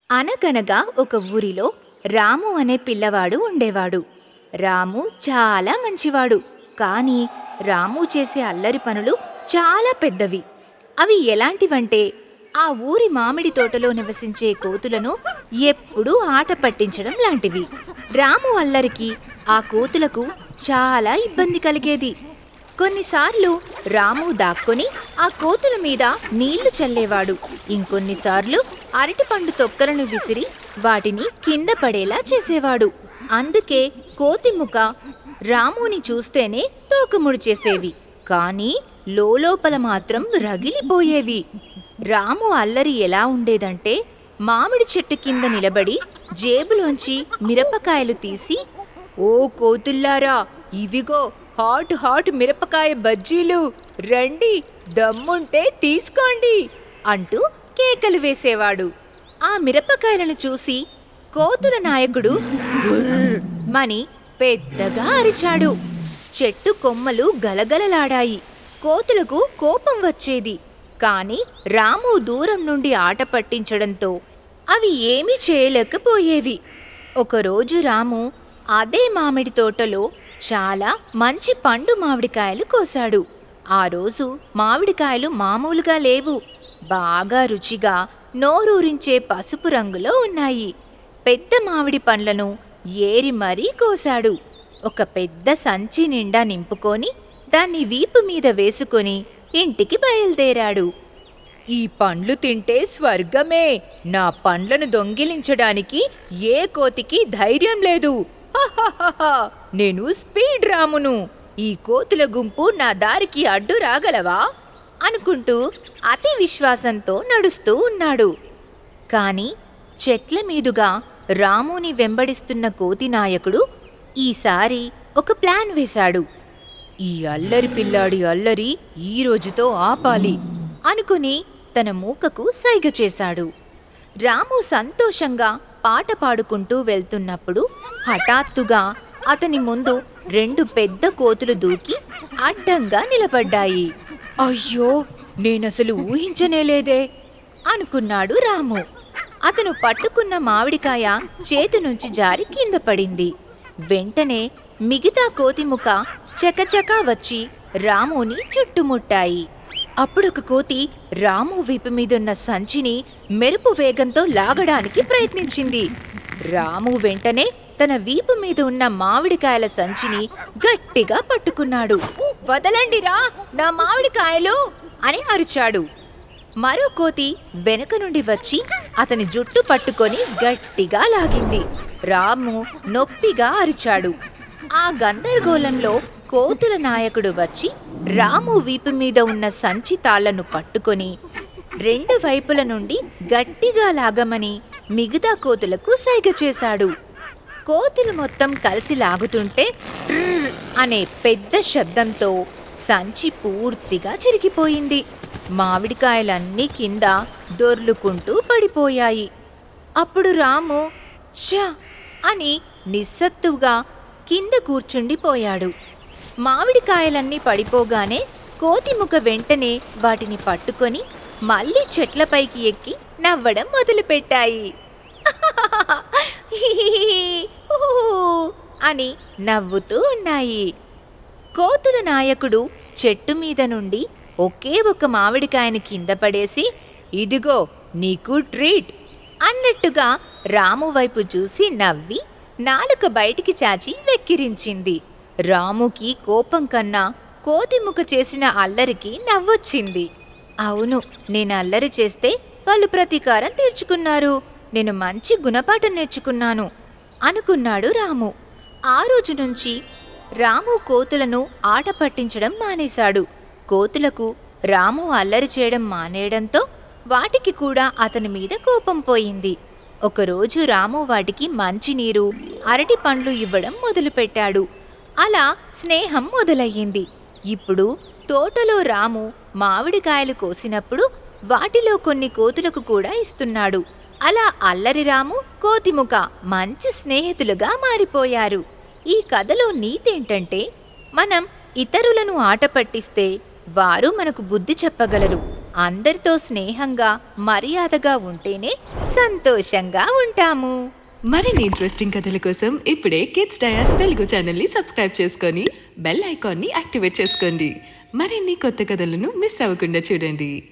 అనగనగా ఒక ఊరిలో రాము అనే పిల్లవాడు ఉండేవాడు. రాము చాలా మంచివాడు. కానీ రాము చేసే అల్లరి పనులు చాలా పెద్దవి. అవి ఎలాంటివంటే ఆ ఊరి మామిడి తోటలో నివసించే కోతులను ఎప్పుడూ ఆట పట్టించడం లాంటివి. రాము అల్లరికి ఆ కోతులకు చాలా ఇబ్బంది కలిగేది. కొన్నిసార్లు రాము దాక్కొని ఆ కోతుల మీద నీళ్లు చల్లేవాడు. ఇంకొన్నిసార్లు అరటిపండు తొక్కలను విసిరి వాటిని కింద పడేలా చేసేవాడు. అందుకే కోతిముఖ రాముని చూస్తేనే తోకముడి చేసేవి, కానీ లోపల మాత్రం రగిలిపోయేవి. రాము అల్లరి ఎలా ఉండేదంటే మామిడి చెట్టు కింద నిలబడి జేబులోంచి మిరపకాయలు తీసి, "ఓ కోతుల్లారా, ఇవిగో హాట్ హాట్ మిరపకాయ బజ్జీలు, రండి, దమ్ముంటే తీసుకోండి" అంటూ కేకలు వేసేవాడు. ఆ మిరపకాయలను చూసి కోతుల నాయకుడు "గుర్ర్" మని పెద్దగా అరిచాడు. చెట్టు కొమ్మలు గలగలలాడాయి. కోతులకు కోపం వచ్చేది. కాని రాము దూరం నుండి ఆట పట్టించడంతో అవి ఏమీ చేయలేకపోయేవి. ఒకరోజు రాము అదే మామిడి తోటలో చాలా మంచి పండు మామిడికాయలు కోశాడు. ఆ రోజు మామిడికాయలు మామూలుగా లేవు, బాగా రుచిగా నోరూరించే పసుపు రంగులో ఉన్నాయి. పెద్ద మామిడి పండ్లను ఏరి మరీ కోశాడు. ఒక పెద్ద సంచి నిండా నింపుకొని దాన్ని వీపు మీద వేసుకొని ఇంటికి బయలుదేరాడు. "ఈ పండ్లు తింటే స్వర్గమే. నా పండ్లను దొంగిలించడానికి ఏ కోతికి ధైర్యం లేదు. హహహహ! నేను స్పీడ్ రామును. ఈ కోతుల గుంపు నా దారికి అడ్డు రాగలవా?" అనుకుంటూ అతి విశ్వాసంతో నడుస్తూ ఉన్నాడు. కాని చెట్ల మీదుగా రాముని వెంబడిస్తున్న కోతి నాయకుడు ఈసారి ఒక ప్లాన్ వేశాడు. "ఈ అల్లరి పిల్లాడి అల్లరి ఈ రోజుతో ఆపాలి" అనుకుని తన మూకకు సైగ చేశాడు. రాము సంతోషంగా పాట పాడుకుంటూ వెళ్తున్నప్పుడు హఠాత్తుగా అతని ముందు 2 పెద్ద కోతులు దూకి అడ్డంగా నిలబడ్డాయి. "అయ్యో, నేనసలు ఊహించనేలేదే" అనుకున్నాడు రాము. అతను పట్టుకున్న మామిడికాయ చేతి నుంచి జారి కింద పడింది. వెంటనే మిగతా కోతిముఖ చకచకా వచ్చి రాముని చుట్టుముట్టాయి. అప్పుడొక కోతి రాము వీపు మీదున్న సంచిని మెరుపు వేగంతో లాగడానికి ప్రయత్నించింది. రాము వెంటనే తన వీపు మీద ఉన్న మామిడికాయల సంచిని గట్టిగా పట్టుకున్నాడు. "వదలండిరా నా మామిడికాయలు" అని అరిచాడు. మరో కోతి వెనుక నుండి వచ్చి అతని జుట్టు పట్టుకొని గట్టిగా లాగింది. రాము నొప్పిగా అరిచాడు. ఆ గందరగోళంలో కోతుల నాయకుడు వచ్చి రాము వీపు మీద ఉన్న సంచి తాళ్లను పట్టుకొని 2 వైపుల నుండి గట్టిగా లాగమని మిగతా కోతులకు సైగ చేశాడు. కోతులు మొత్తం కలిసి లాగుతుంటే "ట్రర్" అనే పెద్ద శబ్దంతో సంచి పూర్తిగా చిరిగిపోయింది. మామిడికాయలన్నీ కింద దొర్లుకుంటూ పడిపోయాయి. అప్పుడు రాము "ఛ" అని నిస్సత్తుగా కింద కూర్చుండిపోయాడు. మామిడికాయలన్నీ పడిపోగానే కోతిముఖ వెంటనే వాటిని పట్టుకొని మళ్ళీ చెట్లపైకి ఎక్కి నవ్వడం మొదలుపెట్టాయి. అని నవ్వుతూ ఉన్నాయి. కోతుల నాయకుడు చెట్టు మీద నుండి ఒకే ఒక మామిడికాయను కింద పడేసి "ఇదిగో నీకు ట్రీట్" అన్నట్టుగా రాము వైపు చూసి నవ్వి నాలుక బయటికి చాచి వెక్కిరించింది. రాముకి కోపం కన్నా కోతిముఖ చేసిన అల్లరికి నవ్వొచ్చింది. "అవును, నేను అల్లరి చేస్తే వాళ్ళు ప్రతీకారం తీర్చుకున్నారు. నేను మంచి గుణపాఠం నేర్చుకున్నాను" అనుకున్నాడు రాము. ఆ రోజు నుంచి రాము కోతులను ఆట పట్టించడం మానేశాడు. కోతులకు రాము అల్లరి చేయడం మానేయడంతో వాటికి కూడా అతని మీద కోపం పోయింది. ఒకరోజు రాము వాటికి మంచినీరు, అరటి పండ్లు ఇవ్వడం మొదలుపెట్టాడు. అలా స్నేహం మొదలయ్యింది. ఇప్పుడు తోటలో రాము మామిడికాయలు కోసినప్పుడు వాటిలో కొన్ని కోతులకు కూడా ఇస్తున్నాడు. అలా అల్లరి రాము, కోతిముఖ మంచి స్నేహితులుగా మారిపోయారు. ఈ కథలో నీతేంటంటే మనం ఇతరులను ఆట పట్టిస్తే వారు మనకు బుద్ధి చెప్పగలరు. అందరితో స్నేహంగా మర్యాదగా ఉంటేనే సంతోషంగా ఉంటాము. మరిన్ని ఇంట్రెస్టింగ్ కథల కోసం ఇప్పుడే కిడ్స్ డయాస్ తెలుగు ఛానల్ని సబ్స్క్రైబ్ చేసుకొని బెల్ ఐకాన్ని యాక్టివేట్ చేసుకోండి. మరిన్ని కొత్త కథలను మిస్ అవ్వకుండా చూడండి.